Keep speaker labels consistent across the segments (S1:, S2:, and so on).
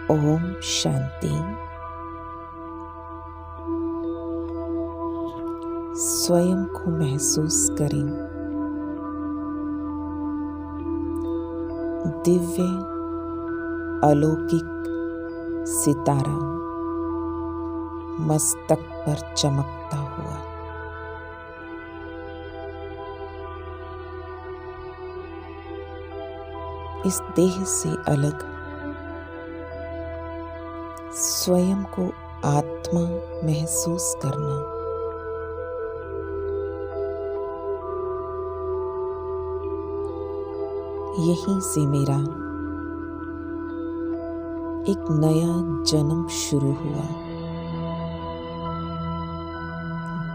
S1: ओम शांति। स्वयं को महसूस करें दिव्य अलौकिक सितारा मस्तक पर चमकता हुआ। इस देह से अलग स्वयं को आत्मा महसूस करना यहीं से मेरा एक नया जन्म शुरू हुआ।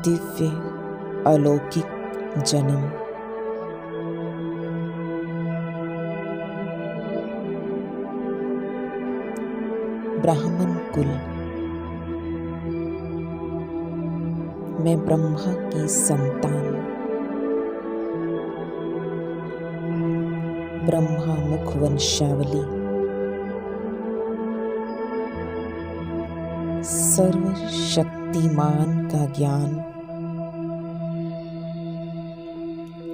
S1: दिव्य अलौकिक जन्म। ब्राह्मण कुल। मैं ब्रह्मा की संतान। ब्रह्मा मुख वंशावली। सर्वशक्तिमान का ज्ञान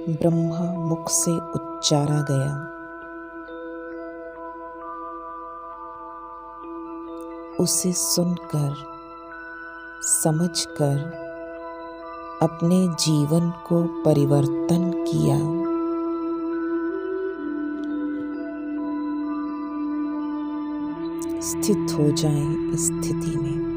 S1: ब्रह्मा मुख से उच्चारा गया। उसे सुनकर समझकर अपने जीवन को परिवर्तन किया। स्थित हो जाएं इस स्थिति में।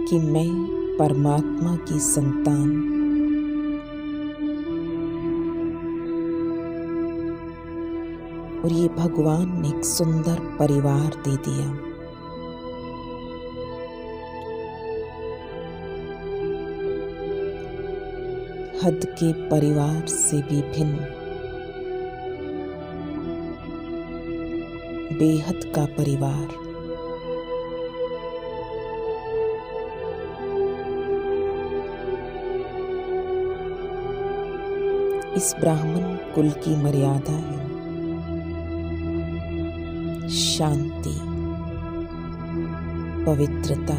S1: कि मैं परमात्मा की संतान और ये भगवान ने एक सुंदर परिवार दे दिया। हद के परिवार से भी भिन्न बेहद का परिवार। इस ब्राह्मण कुल की मर्यादा है शांति, पवित्रता,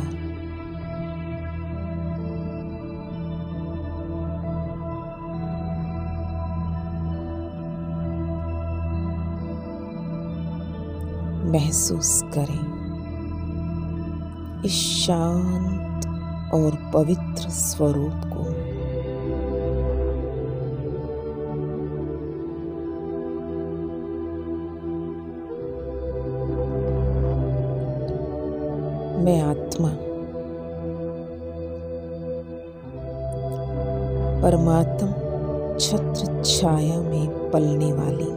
S1: महसूस करें इस शांत और पवित्र स्वरूप को। मैं आत्मा परमात्म छत्र छाया में पलने वाली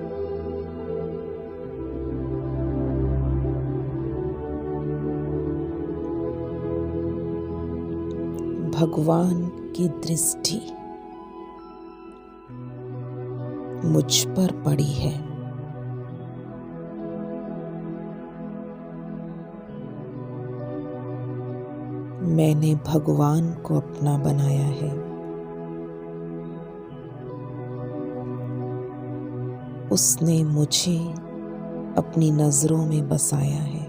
S1: भगवान की दृष्टि मुझ पर पड़ी है। मैंने भगवान को अपना बनाया है। उसने मुझे अपनी नजरों में बसाया है।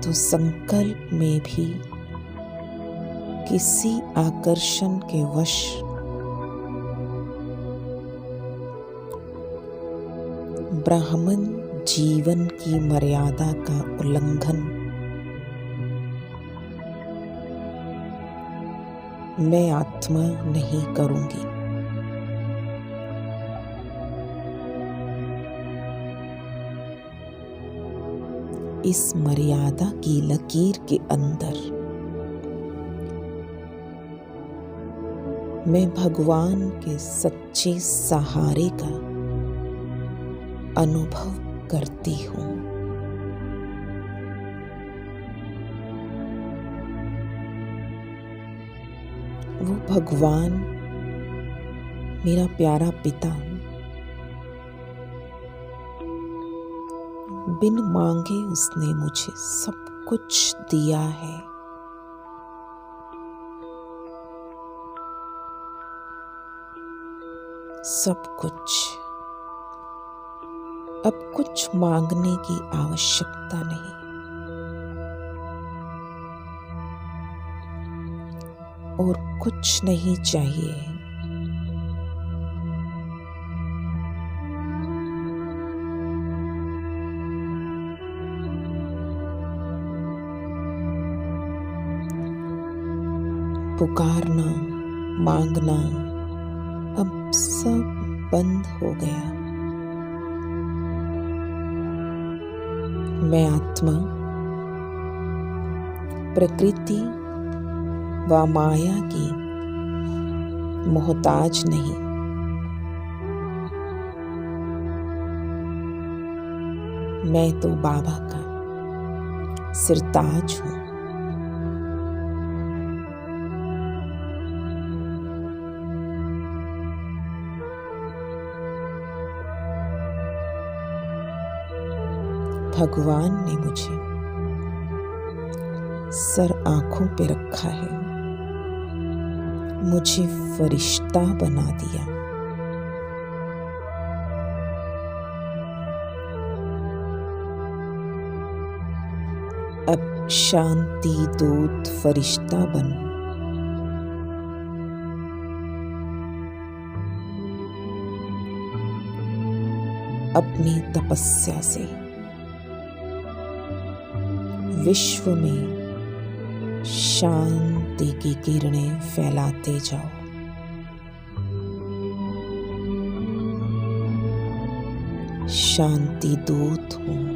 S1: तो संकल्प में भी किसी आकर्षण के वश ब्राह्मण जीवन की मर्यादा का उल्लंघन मैं आत्मा नहीं करूंगी। इस मर्यादा की लकीर के अंदर मैं भगवान के सच्चे सहारे का अनुभव करती हूँ। वो भगवान मेरा प्यारा पिता बिन मांगे उसने मुझे सब कुछ दिया है। सब कुछ। अब कुछ मांगने की आवश्यकता नहीं। और कुछ नहीं चाहिए। पुकारना, मांगना अब सब बंद हो गया। मैं आत्मा प्रकृति व माया की मोहताज नहीं। मैं तो बाबा का सिरताज हूँ। भगवान ने मुझे सर आंखों पे रखा है, मुझे फरिश्ता बना दिया। अब शांति दूत फरिश्ता बन अपनी तपस्या से विश्व में शांति की किरणें फैलाते जाओ। शांति दूत हूँ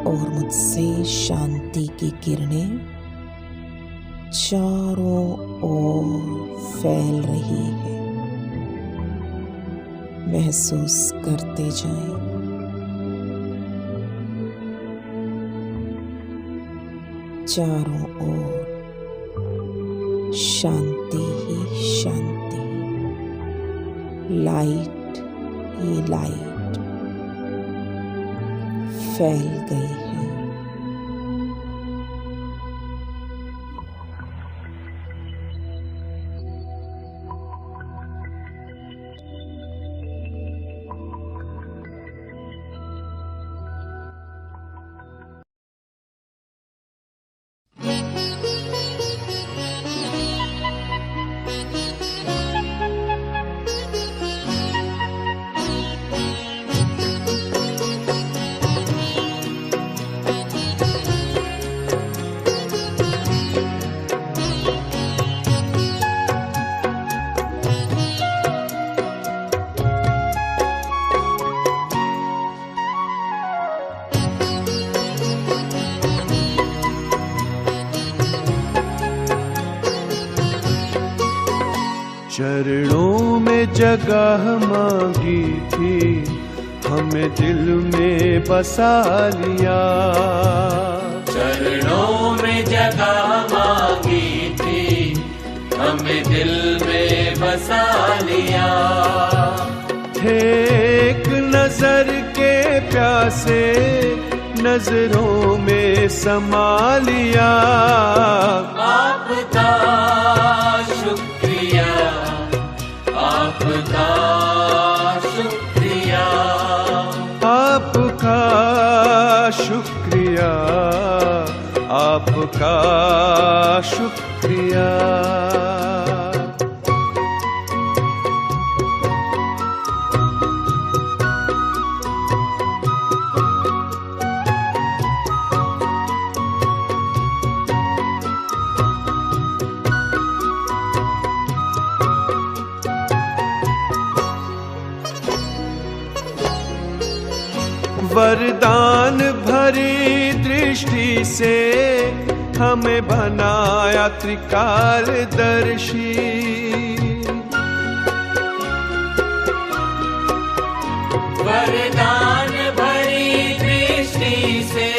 S1: और मुझसे शांति की किरणें चारों ओर फैल रही है। महसूस करते जाएं। चारों ओर शांति ही शांति, लाइट ही लाइट फैल गई है।
S2: चरणों में जगह मांगी थी, हमें दिल में बसा लिया।
S3: चरणों में जगह मांगी थी, हमें दिल में बसा लिया।
S2: थे एक नजर के प्यासे, नजरों में समा लिया।
S3: आपका शुक्रिया, आपका शुक्रिया,
S2: आपका शुक्रिया, आपका शुक्रिया। वरदान भरी दृष्टि से हमें बनाया त्रिकालदर्शी।
S3: वरदान भरी दृष्टि से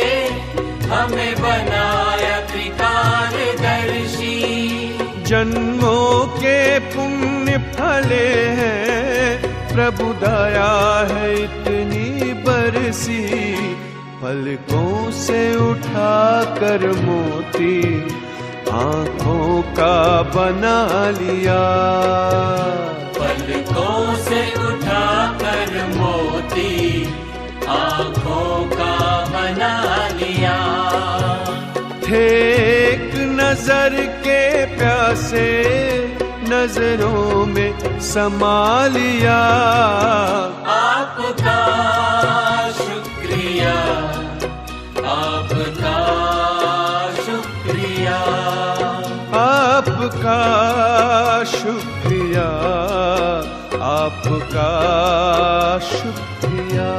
S3: हमें बनाया त्रिकालदर्शी।
S2: जन्मों के पुण्य फले हैं, प्रभु दया है इतनी बरसी। पलकों से उठाकर मोती आंखों का बना लिया।
S3: पलकों से उठाकर मोती आंखों का बना लिया।
S2: थे एक नजर के प्यासे नजरों में समा लिया।
S3: आपका शुक्रिया, आपका शुक्रिया,
S2: आपका शुक्रिया, आपका शुक्रिया।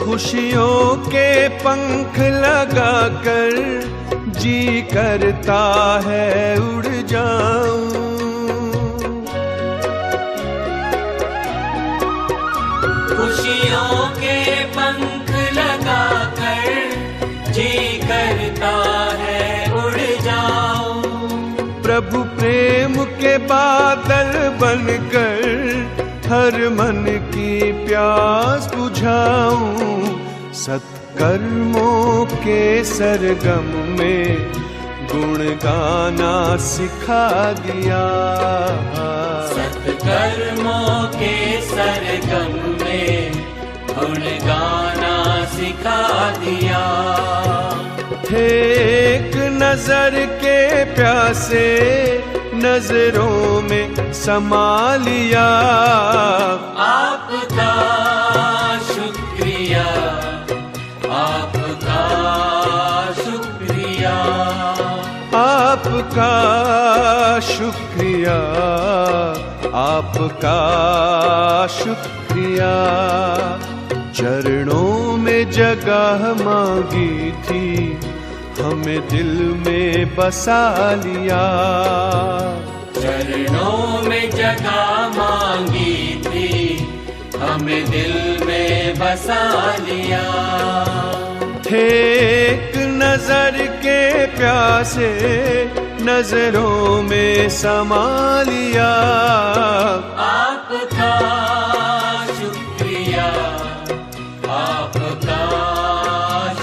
S2: खुशियों के पंख लगाकर जी करता है उड़ जाऊं।
S3: खुशियों के पंख लगाकर जी करता है उड़ जाऊं।
S2: प्रभु प्रेम के बादल बनकर हर मन की प्यास बुझाऊं। सत्कर्मों के सरगम में गुण गाना सिखा दिया।
S3: सत्कर्मों के सरगम में गुण गाना सिखा दिया।
S2: थे एक नजर के प्यासे नजरों में समा लिया।
S3: आपका शुक्रिया, आपका शुक्रिया,
S2: आपका शुक्रिया, आपका शुक्रिया। चरणों में जगह मांगी थी, हमें दिल में बसा लिया।
S3: चरणों में जगह मांगी थी, हमें दिल में बसा लिया।
S2: थे एक नजर के प्यासे नजरों में समा लिया।
S3: आपका शुक्रिया, आपका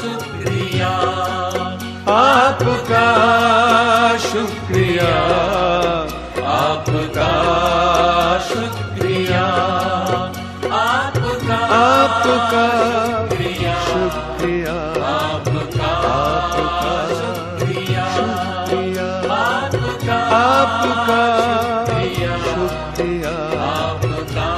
S3: शुक्रिया,
S2: आपका शुक्रिया, आपका शुक्रिया,
S3: आपका
S2: आपका
S3: शुक्रिया,
S2: शुक्रिया,
S3: आपका शुक्रिया,
S2: आपका
S3: आपका
S2: शुक्रिया,
S3: आपका